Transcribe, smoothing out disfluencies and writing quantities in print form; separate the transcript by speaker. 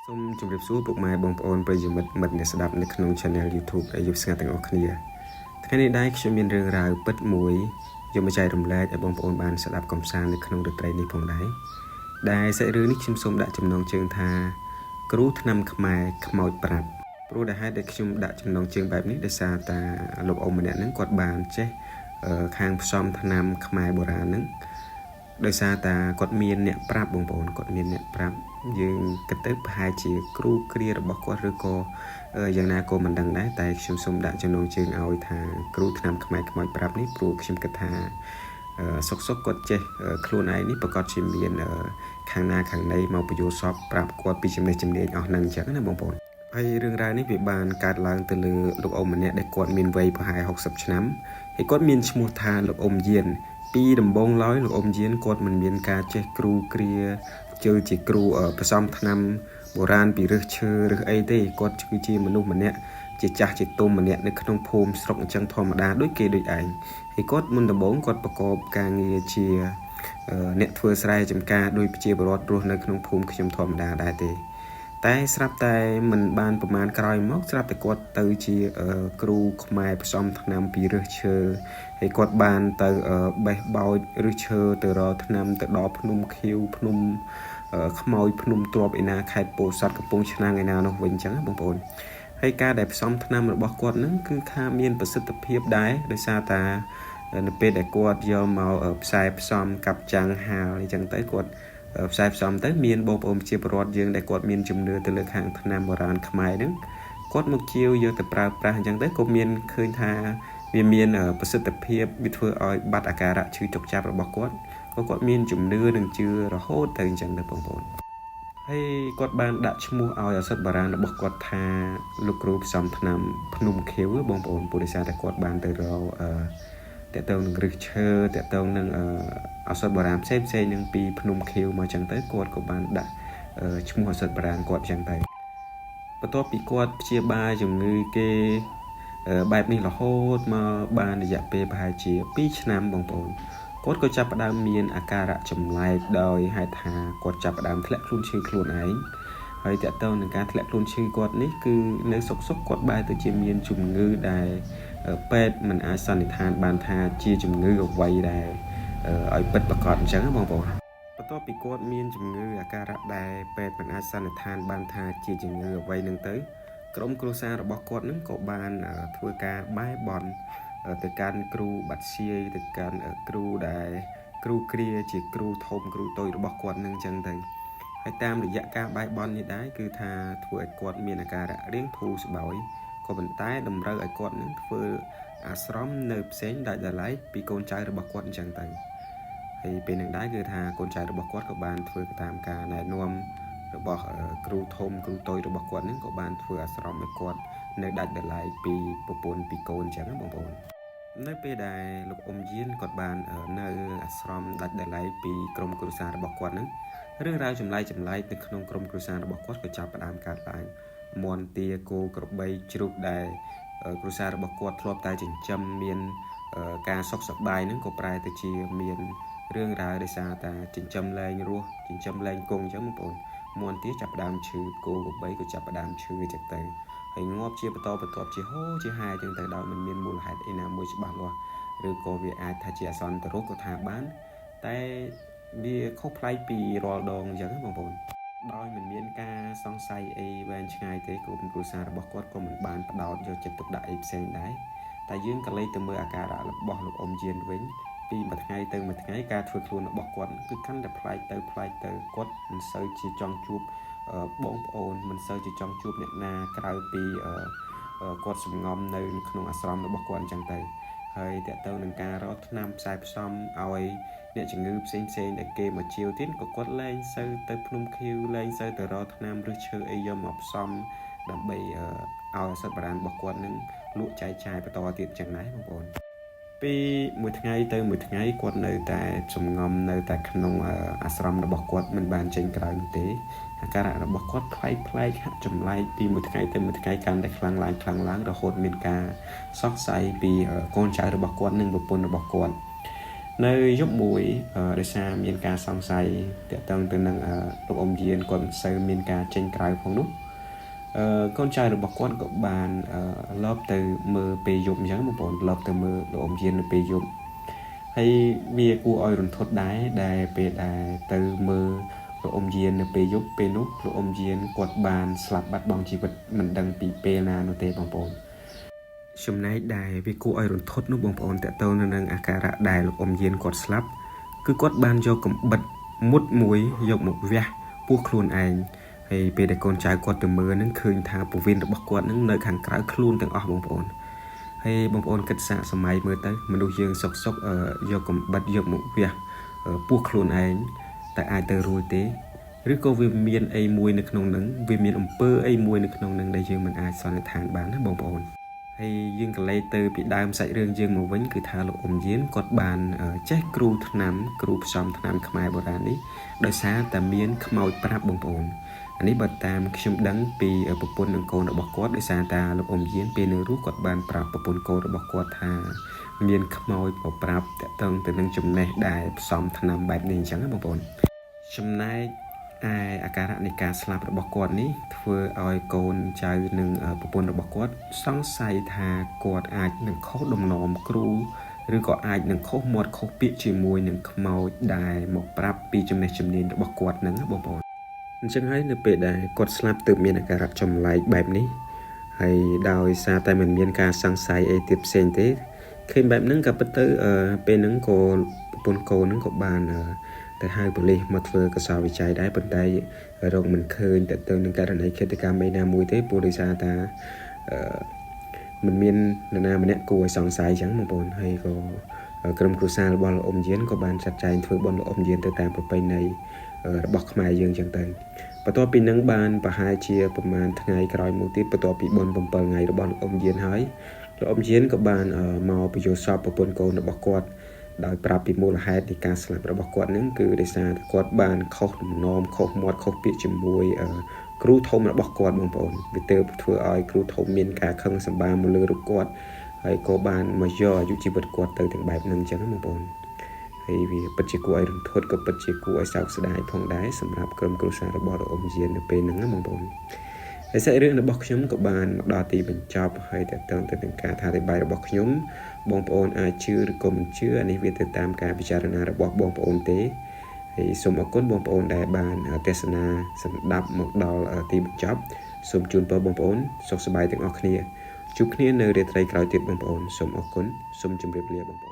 Speaker 1: សូមជម្រាបសួរពុកម៉ែបងប្អូនប្រិយមិត្តអ្នកស្ដាប់នៅក្នុង Channel YouTube ដែលយកស្ងាត់ទាំងអស់គ្នាថ្ងៃនេះដែរខ្ញុំមានរឿងរ៉ាវពិតមួយយកមកចែករំលែកឲ្យបងប្អូនបានស្ដាប់កំសាន្តនៅក្នុងរាត្រីនេះផងដែរដែលសាច់រឿងនេះខ្ញុំសូមដាក់ចំណងជើងថាគ្រូថ្នាំខ្មែរខ្មោចប្រាប់ព្រោះដែលហេតុដែលខ្ញុំដាក់ចំណងជើងបែបនេះដោយសារតាលោកអ៊ំម្នាក់ហ្នឹងគាត់បានចេះខាងផ្សំថ្នាំខ្មែរបុរាណហ្នឹងដោយសារតាគាត់មានអ្នកប្រាប់បងប្អូនគាត់មានអ្នកប្រាប់យើងគិតទៅប្រហែលជាគ្រូគ្រារបស់គាត់ឬក៏យ៉ាងណាក៏មិនដឹងដែរតែខ្ញុំសូមដាក់ចំណងជើងឲ្យថាគ្រូថ្នាំខ្មែរខ្មោចប្រាប់នេះព្រោះខ្ញុំគិតថាសុកគាត់ចេះខ្លួនឯងនេះប្រកាសជាមានខាងណាខាងណីមកបញ្យល់សពប្រាប់គាត់ពីចំណេះជំនាញអស់ហ្នឹងអញ្ចឹងណាបងប្អូនហើយរឿងរ៉ាវនេះវាបានកើតឡើងទៅលើលោកអ៊ំម្នាក់ដែលគាត់មានវ័យប្រហែល60ឆ្នាំហើយគាត់មានឈ្មោះថាលោកអ៊ំយានពីដំបូងឡើយលោកអ៊ំយានគាត់មិនមានការចេះគ្រូគ្រាជើជាគ្រូផ្សំថ្នាំបុរាណពីឫសឈើឬអីទេគាត់គឺជាមនុស្សម្នាក់ជាចាស់ជាទុំម្នាក់នៅក្នុងភូមិស្រុកអញ្ចឹងធម្មតាដូចគេដូចឯងហើយគាត់មុនដំបូងគាត់ប្រកបការងារជាអ្នកធ្វើស្រែចម្ការដោយប្រជាពលរដ្ឋរស់នៅក្នុងភូមិខ្ញុំធម្មតាដែរទេតែស្រាប់តែមិនបានប្រមាណក្រោយមកស្រាប់តែគាត់ទៅជាគ្រូខ្មែរផ្សំថ្នាំពីឫសឈើហើយគាត់បានទៅបេះបោចឫសឈើទៅរកថ្នាំទៅដល់ភ្នំខៀវភ្នំខ្មោចភ្នំទ្របឯណាខេត្តពោធិ៍សាត់កំពង់ឆ្នាំងឯណានោះវិញអញ្ចឹងបងប្អូនហើយការដែលផ្សំថ្នាំរបស់គាត់ហ្នឹងគឺថាមានប្រសិទ្ធភាពដែរដោយសារតានៅពេលដែលគាត់យកមកផ្សាយផ្សំកាប់ចាំងហាលអញ្ចឹងទៅគាត់ផ្សាយផ្សំទៅមានបងប្អូនជាពលរដ្ឋយើងដែលគាត់មានជំនឿទៅលើខាងថ្នាំបុរាណខ្មែរហ្នឹងគាត់មកជាវយកទៅប្រើប្រាស់អញ្ចឹងទៅក៏មានឃើញថាវាមានប្រសិទ្ធភាពវាធ្វើឲ្យបាត់អាការៈឈឺចុកចាប់របស់គាត់ក៏គាត់មានជំនឿនិងជឿរហូតទៅអញ្ចឹងទៅបងប្អូនហើយគាត់បានដាក់ឈ្មោះឲ្យឱសថបុរាណរបស់គាត់ថាលោកគ្រូផ្សំថ្នាំភ្នំខៀវបងប្អូនពុទ្ធិសាតែគាត់បានទៅរកតើទៅនឹងឫសឈើតើទៅនឹងឱសថបុរាណផ្សេងនឹងពីភ្នំខៀវមកចឹងទៅគាត់ក៏បានដាក់ឈ្មោះឱសថបុរាណគាត់ចឹងទៅបន្ទាប់ពីគាត់ព្យាបាលជំងឺគេបែបនេះរហូតមកបានរយៈពេលប្រហែលជា2ឆ្នាំបងប្អូនគាត់ក៏ចាប់ផ្ដើមមានអាការៈចម្លែកដោយហេតុថាគាត់ចាប់ផ្ដើមធ្លាក់ខ្លួនឈឺខ្លួនឯងហើយតើទៅនឹងការធ្លាក់ខ្លួនឈឺគាត់នេះគឺនៅសុកគាត់បែរទៅជាមានជំងឺដែលពេទ្យមិនអាចសន្និដ្ឋានបានថាជាជំងឺអ្វីដែលឲ្យពិតប្រាកដអញ្ចឹងបងប្អូនបន្ទាប់ពីគាត់មានជំងឺអាការៈដែលពេទ្យមិនអាចសន្និដ្ឋានបានថាជាជំងឺអ្វីនឹងទៅក្រុមគ្រួសាររបស់គាត់នឹងក៏បានធ្វើការបែរបន់ទៅកាន់គ្រូបាត់ជាយទៅកាន់គ្រូដែលគ្រូគ្រាជាគ្រូធំគ្រូតូចរបស់គាត់នឹងអញ្ចឹងទៅហើយតាមរយៈការបែរបន់នេះដែរគឺថាធ្វើឲ្យគាត់មានអាការៈរៀងធូរស្បើយក៏ប៉ុន្តែតម្រូវឲ្យគាត់នឹងធ្វើអាស្រមនៅផ្សេងដាច់ដោយឡែកពីកូនចៅរបស់គាត់អញ្ចឹងទៅហើយពេលនឹងដែរគឺថាកូនចៅរបស់គាត់ក៏បានធ្វើតាមការណែនាំរបស់គ្រូធំគ្រូតូចរបស់គាត់នឹងក៏បានធ្វើអាស្រមឲ្យគាត់នៅដាច់ដោយឡែកពីប្រពន្ធពីកូនអញ្ចឹងបងប្អូននៅពេលដែលលោកអ៊ំយានគាត់បាននៅអាស្រមដាច់ដោយឡែកពីក្រុមគ្រួសាររបស់គាត់នឹងរឿងរ៉ាវចម្លែកនៅក្នុងក្រុមគ្រួសាររបស់គាត់ក៏ចាប់ផ្ដើមកើតឡើងមន់ទាគោក្របីជ្រូកដែលគ្រួសាររបស់គាត់ធ្លាប់តែចិញ្ចឹមមានការសុខសប្បាយនឹងក៏ប្រែទៅជាមានរឿងរ៉ាវដោយសារតែចិញ្ចឹមលែងរស់ចិញ្ចឹមលែងគង់អញ្ចឹងបងប្អូនមន់ទាចាប់ផ្ដើមឈឺគោក្របីក៏ចាប់ផ្ដើមឈឺអញ្ចឹងទៅហើយងាប់ជាបន្តបន្ទាប់ជាហូរជាហាយអញ្ចឹងទៅដោយមិនមានមូលហេតុអីណាមួយច្បាស់លាស់ឬក៏វាអាចថាជាអសន្នរោគក៏ថាបានតែវាខុសប្លែកពីរាល់ដងអញ្ចឹងបងប្អូនដោយមិនមានការសង្ស័យអីវែងឆ្ងាយទេក្រុមគ្រួសាររបស់គាត់ក៏មិនបានផ្ដោតយកចិត្តទុកដាក់អីផ្សេងដែរតែយើងក៏លេចទៅមើលអាការៈរបស់លោកអ៊ំយានវិញពីមួយថ្ងៃទៅមួយថ្ងៃការធ្វើខ្លួនរបស់គាត់គឺកាន់តែប្លែកទៅគាត់មិនសូវជាចង់ជួបបងប្អូនមិនសូវជាចង់ជួបអ្នកណាក្រៅពីគាត់សំងំនៅក្នុងអាស្រមរបស់គាត់អញ្ចឹងទៅហើយតើទៅនឹងការរកថ្នាំផ្សាយផ្សំឲ្យអ្នកជំងឺផ្សេងដែលគេមកជាវទៀតក៏គាត់លែងសូវទៅភ្នំខៀវលែងសូវទៅរកថ្នាំឬឈើអីយកមកផ្សំដើម្បីឲ្យឱសថបុរាណរបស់គាត់នឹងលក់ចែកចាយបន្តទៀតចឹងដែរបងប្អូនពីមួយថ្ងៃទៅមួយថ្ងៃគាត់នៅតែសំងំនៅតែក្នុងអាស្រមរបស់គាត់មិនបានចេញក្រៅនោះទេអាការៈរបស់គាត់ប្លែកហាក់ចម្លែកពីមួយថ្ងៃទៅមួយថ្ងៃកាន់តែខ្លាំងឡើងរហូតមានការសោកស្ដាយពីកូនចៅរបស់គាត់និងប្រពន្ធរបស់គាត់ nơi giúp mũi để xa miền ca song say để tăng từ năng lúc ông diên còn xây miền ca trên trái phong nút con trai được bọc quát của bạn lớp từ mơ bề dụng giống một bọn lớp từ mơ lúc ông diên được bề dụng hay vì cô oi rừng thốt đáy đài bề đài từ mơ lúc ông diên được bề dụng bề nút lúc ông diên quạt bàn slap bắt bóng chỉ vật mình đăng bị bề na nô tê bằng bọn trong này đài vì cô oi rừng thốt nút bằng bọn tại tao nên à cả đài lúc ông diên quạt slap cứ quát bàn cho cầm bật mút muối dọc một vẽ buộc luôn anh hay bây giờ con trai quạt từ mưa nâng khơi thà bộ viên được bắt quạt nâng nơi hàng cả luôn từng ở bông bồn hay bông bồn kết xạ sớm mai mưa tới mình đôi dương sọc sọc do cầm bật dọc một vẽ buộc luôn anh tại ai từ rồi thế rồi có vì miền ai mùi nước nông nắng vì miền ông pơ ai mùi nước nông nắng đây dương mình ai xoan thang bán bông bồn hay dương cái lấy từ bị đam sải rương dương một vấn cứ thà lộ ôm giếng quạt bàn chết cừu th남 cừu xóm th남ขมายโบราณนี้โดยสารแต่เมียนขมายปราบบงปอนอันนี้บัดตามชมดังปีปปนหนึ่งโกนบอกกอดโดยสารตาลูกอมเย็นปีหนึ่งรู้กอดบานปราบปปนโกนบอกกอดทาเมียนขมายปราบแต่ต้องแต่นั่งจมในได้ซ้อมธนำแบบนี้จังนะบงปอนชมในอาการในการสลับบอกกอดนี้เพื่อเอาโกนใจหนึ่งปปนบอกกอดสองใส่ทากอดอาจหนึ่งข้อดมนอมครูหรือก็อาจหนึ่งข้อหมดข้อปีจีมวยหนึ่งขมายได้หมกปราบปีจำในจำเนียนบอกกอดนั้นนะบงปอนฉันให้ในเปิดได้กดสลับตื่นมีอาการจมไหลแบบนี้ให้ดาวซาแต่มันมีการสังสายติดเซนเตเคยแบบนั้นกับปัตเตอร์เป็นนั้นก็ปนโกนั้นก็บานแต่ให้บริมาเฟอร์ก็สาววิจัยได้ปัจจัยเรามันเคยแต่เติมในการในกิจกรรมไม่นามวยเตบริษัทมันมีนามันเนี่ยกูไอ้สองสายจังมาบนให้ก็กรมครูซาบอลอมเย็นก็บานจัดใจเฟอร์บอลอมเย็นแต่ตามไปในบอกมายังจังเต็มประตูปีนังบานประหายเชียประมาณทั้งไงกรอยมูติประตูปีบอลบอลไงระบอลอมเย็นหายแล้วอมเย็นกับบานมาไปโยสอบประปนโกนระบอกกอดโดยปรับปีมูลหายในการสลับระบอกกอดนั้นคือได้ซากอดบานเข้านอมเข้าหมดเข้าปีจมวยครูทมระบอกกอดบางปนวิเตอร์ทัวร์อ้อยครูทมมีนการขังสบายมูลระกอดให้กบานมาย่อยุจิบัดกอดเติมถึงแบบนั้นจังบางปนให้วิปัจจิกุไอรุ่งทดกับปัจจิกุไอสาวสดายพองได้สำหรับกรมกรุษาระบอดอมเย็นเป็นหนังมองบนไอใส่เรื่องระบบขยมกับบานดอตีเป็นจอบให้แต่เติมเป็นการทาใบระบบขยมบองปอนอาชื่อหรือกลมชื่ออันนี้วิธีตามการพิจารณาระบบบองปอนเตให้สมอก้นบองปอนได้บานเทศนาสำดับหมกดอตีเป็นจอบสมจูนเปิดบองปอนสกสบายถึงออกเนียจุกเนียในเรื่องไรกลายติดบองปอนสมอก้นสมจุ่มเรียบบองปอน